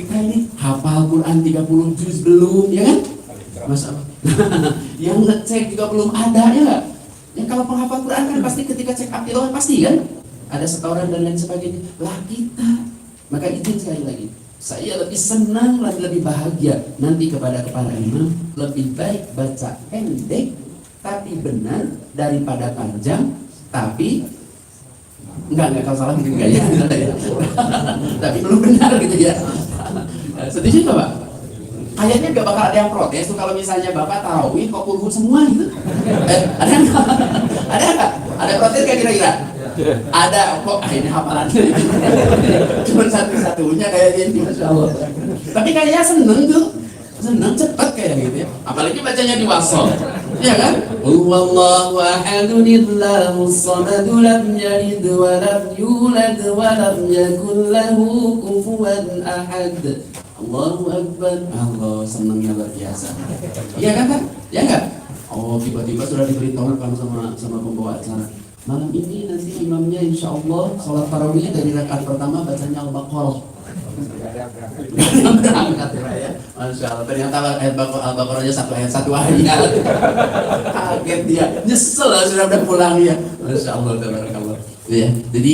kita ini hafal Quran 30 juz belum, ya kan? Masya Allah. Yang ngecek juga belum ada, ya nggak? Ya kalau penghafal Quran kan pasti ketika cek up tilawah pasti kan? Ada setoran dan lain sebagainya. Lah kita, maka izin sekali lagi, saya lebih senang dan lebih bahagia nanti kepada kepala imam, lebih baik baca pendek tapi benar daripada panjang tapi enggak kalau salah gitu enggak ya. Tapi belum benar gitu ya. Setuju nggak Pak? Kayaknya nggak bakal ada yang protes tuh kalau misalnya Bapak tarawih kok kulhu semua gitu. Ada nggak? Ada nggak? Ada protes nggak kira-kira? Ada kok ini hafalan. Cuma satu-satunya kayaknya ini, Masya Allah. Tapi kayaknya seneng tuh. Seneng cepet kayak gitu ya. Apalagi bacanya di wasol. Iya kan? Wallahu ahadun illahus samad lam yalid wa lam yulad wa lam yakul lahu kufuwan ahad. Allahu akbar. Allah senangnya luar biasa. Iya kan Pak? Ya enggak? Oh, tiba-tiba sudah diberitahu kan sama pembawa acara. Malam ini nanti imamnya insya Allah sholat tarawihnya dari rakaat pertama bacanya Al-Baqarah. Berangkat ya, Masya Allah. Ternyata ayat Al-Baqarahnya satu ayat. Kaget dia, nyesel lah sudah pulang ya. Masya Allah, tabarakallah. Ya, jadi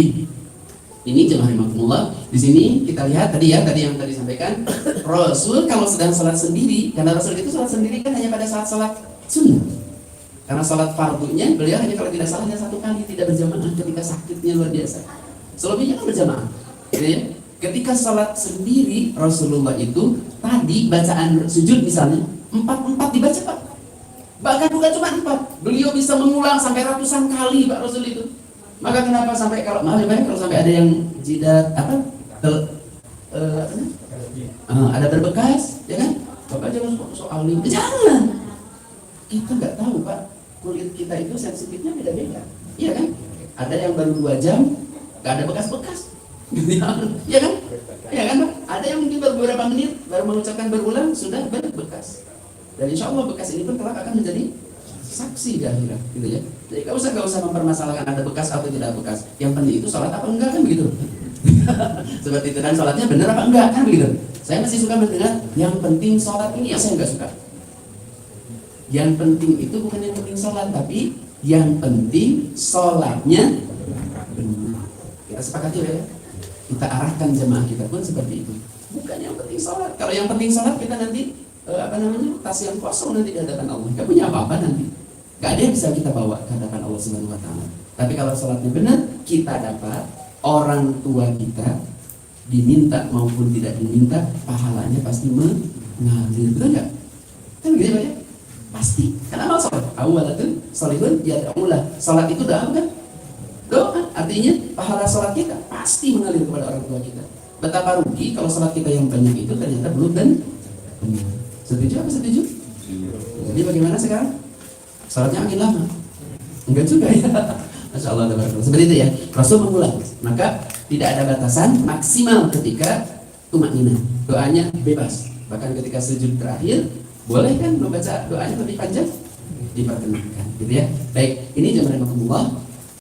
ini jemaah rahimakumullah. Di sini kita lihat tadi yang tadi sampaikan, Rasul kalau sedang sholat sendiri, karena Rasul itu sholat sendiri kan hanya pada saat sholat sunnah. Karena sholat fardunya beliau hanya kalau tidak salah hanya satu kali, tidak berjamaah ketika sakitnya luar biasa. Selebihnya kan berjamaah. Gitu ya. Ketika sholat sendiri Rasulullah itu tadi bacaan sujud misalnya 4 dibaca Pak. Bahkan bukan cuma 4, beliau bisa mengulang sampai ratusan kali Pak Rasul itu. Maka kenapa sampai kalau sampai ada yang jidat ada berbekas, ya kan? Bapak jangan soal ini, jangan. Kita nggak tahu Pak, kulit kita itu sensitifnya beda-beda, iya kan? Ada yang baru 2 jam nggak ada bekas-bekas, iya kan? Iya kan Pak? Ada yang mungkin baru beberapa menit baru mengucapkan berulang sudah berbekas. Dan insya Allah bekas ini pun kelak akan menjadi saksi di akhirat, gitu ya. Jadi nggak usah mempermasalahkan ada bekas atau tidak bekas. Yang penting itu sholat apa enggak kan begitu. Seperti itu kan sholatnya benar apa enggak kan begitu. Saya masih suka mendengar yang penting sholat ini, yang saya nggak suka. Yang penting itu bukan yang penting sholat, tapi yang penting sholatnya benar. Kita sepakati ya. Kita arahkan jemaah kita pun seperti itu. Bukan yang penting sholat. Kalau yang penting sholat kita nanti tas yang kosong nanti di hadapan Allah. Gak punya apa-apa nanti. Gak ada yang bisa kita bawa ke hadapan Allah Subhanahu Wa Taala. Tapi kalau sholatnya benar, kita dapat orang tua kita diminta maupun tidak diminta, pahalanya pasti mengalir. Betul nggak? Kan begitu ya? Pasti. Karena amal sholat awalatun sholihun yad'ulah. Sholat itu doa kan? Doa. Artinya pahala sholat kita pasti mengalir kepada orang tua kita. Betapa rugi kalau sholat kita yang banyak itu ternyata belum dan benar. Setuju apa setuju? Jadi bagaimana sekarang? Sholatnya makin lama? Enggak juga ya. Masya Allah, seperti itu ya. Rasul mengulang. Maka tidak ada batasan maksimal ketika tumakninah. Doanya bebas. Bahkan ketika sujud terakhir boleh kan membaca doanya lebih panjang? Diperkenankan, gitu ya. Baik, ini jamaah rahimakumullah.